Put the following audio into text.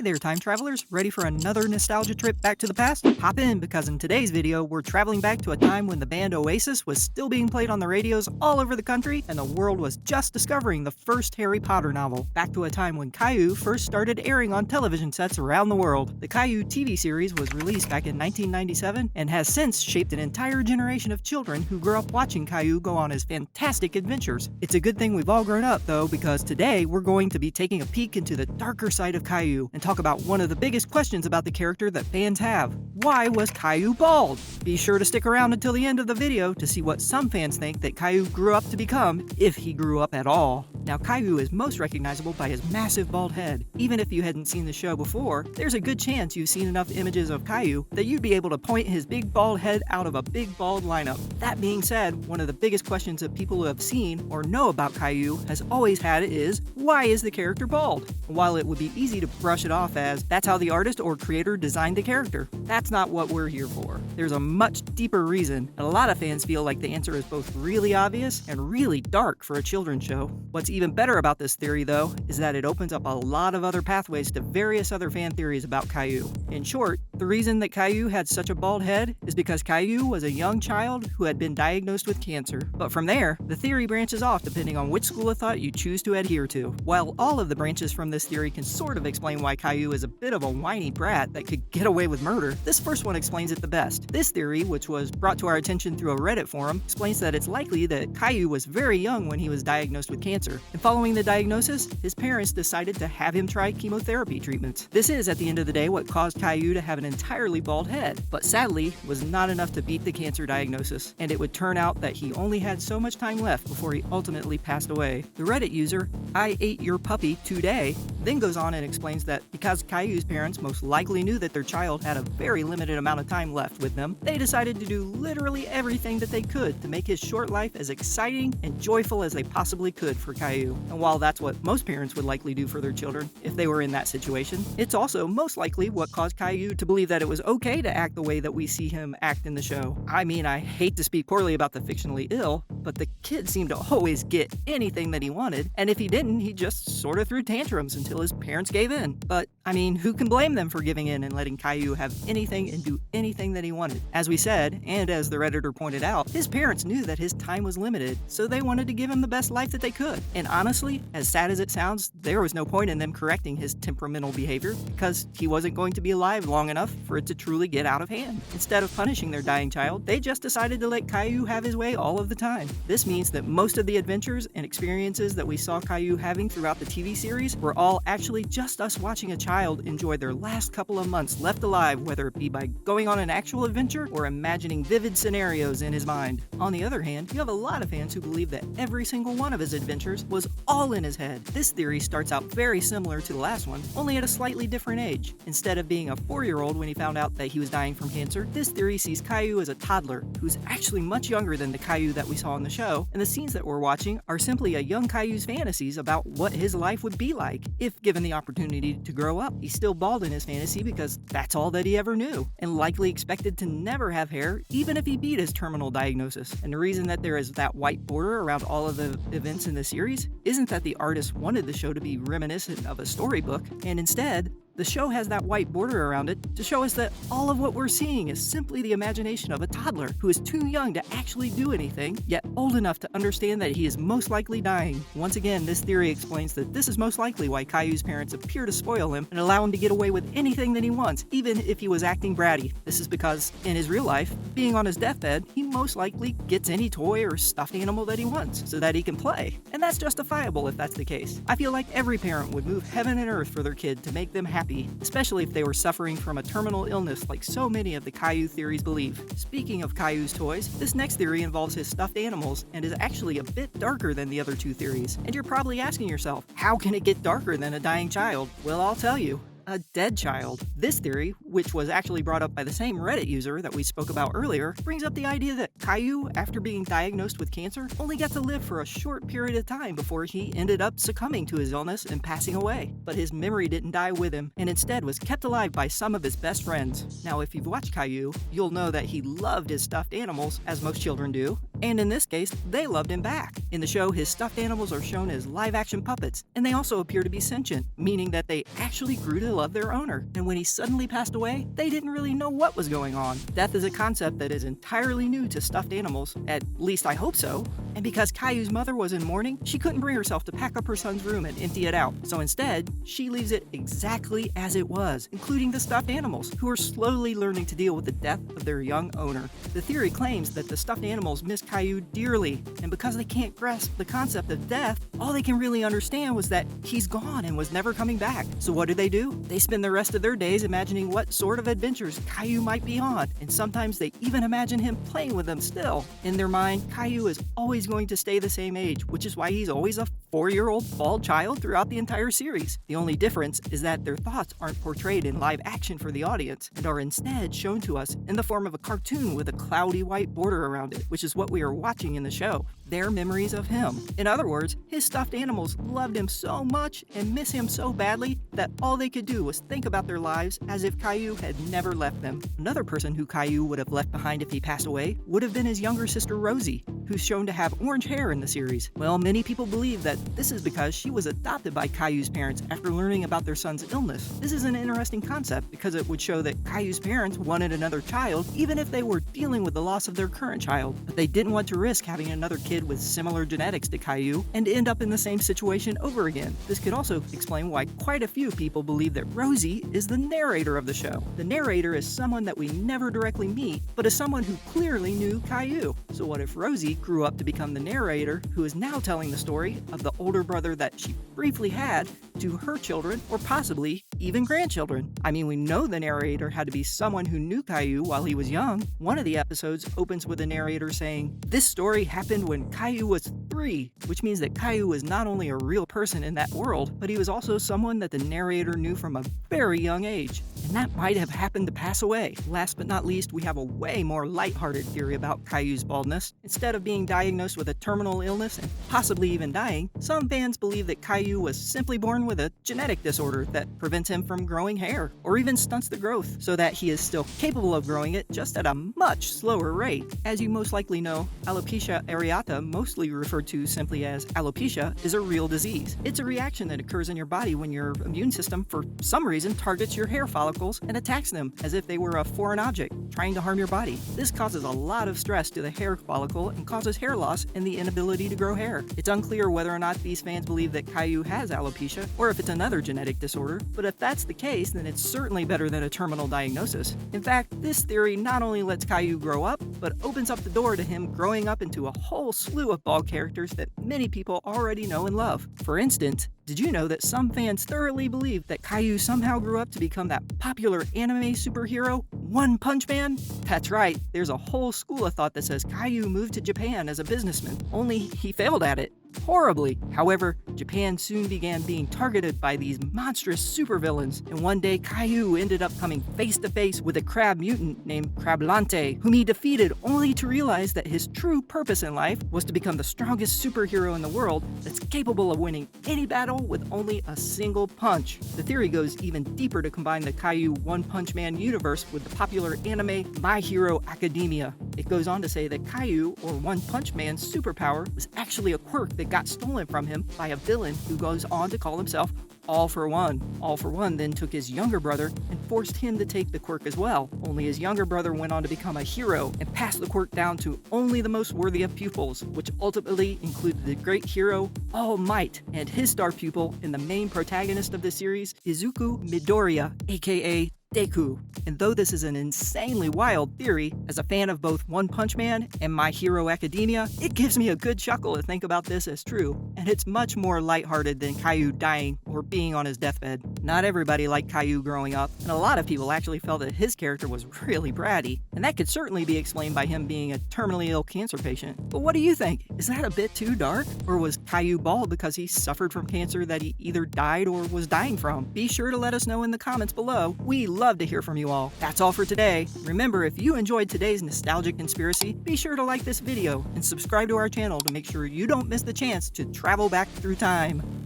Hey there, time travelers! Ready for another nostalgia trip back to the past? Hop in, because in today's video, we're traveling back to a time when the band Oasis was still being played on the radios all over the country, and the world was just discovering the first Harry Potter novel. Back to a time when Caillou first started airing on television sets around the world. The Caillou TV series was released back in 1997, and has since shaped an entire generation of children who grew up watching Caillou go on his fantastic adventures. It's a good thing we've all grown up, though, because today we're going to be taking a peek into the darker side of Caillou, and talk about one of the biggest questions about the character that fans have. Why was Caillou bald? Be sure to stick around until the end of the video to see what some fans think that Caillou grew up to become, if he grew up at all. Now, Caillou is most recognizable by his massive bald head. Even if you hadn't seen the show before, there's a good chance you've seen enough images of Caillou that you'd be able to point his big bald head out of a big bald lineup. That being said, one of the biggest questions that people who have seen or know about Caillou has always had is, why is the character bald? While it would be easy to brush it off as, that's how the artist or creator designed the character, that's not what we're here for. There's a much deeper reason, and a lot of fans feel like the answer is both really obvious and really dark for a children's show. What's even better about this theory, though, is that it opens up a lot of other pathways to various other fan theories about Caillou. In short, the reason that Caillou had such a bald head is because Caillou was a young child who had been diagnosed with cancer. But from there, the theory branches off depending on which school of thought you choose to adhere to. While all of the branches from this theory can sort of explain why Caillou is a bit of a whiny brat that could get away with murder, this first one explains it the best. This theory, which was brought to our attention through a Reddit forum, explains that it's likely that Caillou was very young when he was diagnosed with cancer, and following the diagnosis, his parents decided to have him try chemotherapy treatments. This is, at the end of the day, what caused Caillou to have an entirely bald head, but sadly was not enough to beat the cancer diagnosis, and it would turn out that he only had so much time left before he ultimately passed away. The Reddit user, I ate your puppy today, then goes on and explains that because Caillou's parents most likely knew that their child had a very limited amount of time left with them, they decided to do literally everything that they could to make his short life as exciting and joyful as they possibly could for Caillou. And while that's what most parents would likely do for their children if they were in that situation, it's also most likely what caused Caillou to believe that it was okay to act the way that we see him act in the show. I mean, I hate to speak poorly about the fictionally ill, but the kid seemed to always get anything that he wanted, and if he didn't, he just sort of threw tantrums until his parents gave in. But, I mean, who can blame them for giving in and letting Caillou have anything and do anything that he wanted? As we said, and as the Redditor pointed out, his parents knew that his time was limited, so they wanted to give him the best life that they could. And honestly, as sad as it sounds, there was no point in them correcting his temperamental behavior, because he wasn't going to be alive long enough for it to truly get out of hand. Instead of punishing their dying child, they just decided to let Caillou have his way all of the time. This means that most of the adventures and experiences that we saw Caillou having throughout the TV series were all actually just us watching a child enjoy their last couple of months left alive, whether it be by going on an actual adventure or imagining vivid scenarios in his mind. On the other hand, you have a lot of fans who believe that every single one of his adventures was all in his head. This theory starts out very similar to the last one, only at a slightly different age. Instead of being a 4-year-old when he found out that he was dying from cancer, this theory sees Caillou as a toddler who's actually much younger than the Caillou that we saw in the show, and the scenes that we're watching are simply a young Caillou's fantasies about what his life would be like if given the opportunity to grow up. He's still bald in his fantasy because that's all that he ever knew, and likely expected to never have hair even if he beat his terminal diagnosis. And the reason that there is that white border around all of the events in the series isn't that the artist wanted the show to be reminiscent of a storybook, and instead, the show has that white border around it to show us that all of what we're seeing is simply the imagination of a toddler who is too young to actually do anything, yet old enough to understand that he is most likely dying. Once again, this theory explains that this is most likely why Caillou's parents appear to spoil him and allow him to get away with anything that he wants, even if he was acting bratty. This is because, in his real life, being on his deathbed, he most likely gets any toy or stuffed animal that he wants so that he can play. And that's justifiable if that's the case. I feel like every parent would move heaven and earth for their kid to make them happy, especially if they were suffering from a terminal illness like so many of the Caillou theories believe. Speaking of Caillou's toys, this next theory involves his stuffed animals and is actually a bit darker than the other two theories. And you're probably asking yourself, how can it get darker than a dying child? Well, I'll tell you. A dead child. This theory, which was actually brought up by the same Reddit user that we spoke about earlier, brings up the idea that Caillou, after being diagnosed with cancer, only got to live for a short period of time before he ended up succumbing to his illness and passing away. But his memory didn't die with him, and instead was kept alive by some of his best friends. Now, if you've watched Caillou, you'll know that he loved his stuffed animals, as most children do, and in this case, they loved him back. In the show, his stuffed animals are shown as live-action puppets, and they also appear to be sentient, meaning that they actually grew to love their owner. And when he suddenly passed away, they didn't really know what was going on. Death is a concept that is entirely new to stuffed animals, at least I hope so. And because Caillou's mother was in mourning, she couldn't bring herself to pack up her son's room and empty it out. So instead, she leaves it exactly as it was, including the stuffed animals, who are slowly learning to deal with the death of their young owner. The theory claims that the stuffed animals miss Caillou dearly, and because they can't grasp the concept of death, all they can really understand was that he's gone and was never coming back. So what do? They spend the rest of their days imagining what sort of adventures Caillou might be on, and sometimes they even imagine him playing with them still. In their mind, Caillou is always going to stay the same age, which is why he's always a 4-year-old bald child throughout the entire series. The only difference is that their thoughts aren't portrayed in live action for the audience, and are instead shown to us in the form of a cartoon with a cloudy white border around it, which is what we are watching in the show. Their memories of him. In other words, his stuffed animals loved him so much and miss him so badly that all they could do was think about their lives as if Caillou had never left them. Another person who Caillou would have left behind if he passed away would have been his younger sister Rosie, who's shown to have orange hair in the series. Well, many people believe that this is because she was adopted by Caillou's parents after learning about their son's illness. This is an interesting concept because it would show that Caillou's parents wanted another child even if they were dealing with the loss of their current child, but they didn't want to risk having another kid with similar genetics to Caillou and end up in the same situation over again. This could also explain why quite a few people believe that Rosie is the narrator of the show. The narrator is someone that we never directly meet, but is someone who clearly knew Caillou. So what if Rosie grew up to become the narrator, who is now telling the story of the older brother that she briefly had to her children, or possibly even grandchildren? I mean, we know the narrator had to be someone who knew Caillou while he was young. One of the episodes opens with the narrator saying, "This story happened when Caillou was 3, which means that Caillou was not only a real person in that world, but he was also someone that the narrator knew from a very young age. And that might have happened to pass away. Last but not least, we have a way more lighthearted theory about Caillou's baldness. Instead of being diagnosed with a terminal illness and possibly even dying, some fans believe that Caillou was simply born with a genetic disorder that prevents him from growing hair, or even stunts the growth, so that he is still capable of growing it just at a much slower rate. As you most likely know, alopecia areata, mostly referred to simply as alopecia, is a real disease. It's a reaction that occurs in your body when your immune system, for some reason, targets your hair follicles and attacks them as if they were a foreign object trying to harm your body. This causes a lot of stress to the hair follicle and causes hair loss and the inability to grow hair. It's unclear whether or not these fans believe that Caillou has alopecia or if it's another genetic disorder, but if that's the case, then it's certainly better than a terminal diagnosis. In fact, this theory not only lets Caillou grow up, but opens up the door to him growing up into a whole slew of bald characters that many people already know and love. For instance, did you know that some fans thoroughly believe that Caillou somehow grew up to become that popular anime superhero, One Punch Man? That's right, there's a whole school of thought that says Caillou moved to Japan as a businessman, only he failed at it horribly. However, Japan soon began being targeted by these monstrous supervillains, and one day Caillou ended up coming face to face with a crab mutant named Crablante, whom he defeated only to realize that his true purpose in life was to become the strongest superhero in the world that's capable of winning any battle with only a single punch. The theory goes even deeper to combine the Caillou One Punch Man universe with the popular anime My Hero Academia. It goes on to say that Caillou, or One Punch Man's superpower, was actually a quirk that got stolen from him by a villain who goes on to call himself All for One. All for One then took his younger brother and forced him to take the quirk as well. Only his younger brother went on to become a hero and passed the quirk down to only the most worthy of pupils, which ultimately included the great hero All Might and his star pupil and the main protagonist of the series, Izuku Midoriya, aka Deku. And though this is an insanely wild theory, as a fan of both One Punch Man and My Hero Academia, it gives me a good chuckle to think about this as true, and it's much more lighthearted than Caillou dying or being on his deathbed. Not everybody liked Caillou growing up, and a lot of people actually felt that his character was really bratty, and that could certainly be explained by him being a terminally ill cancer patient. But what do you think? Is that a bit too dark? Or was Caillou bald because he suffered from cancer that he either died or was dying from? Be sure to let us know in the comments below. We love to hear from you all. That's all for today. Remember, if you enjoyed today's nostalgic conspiracy, be sure to like this video and subscribe to our channel to make sure you don't miss the chance to travel back through time.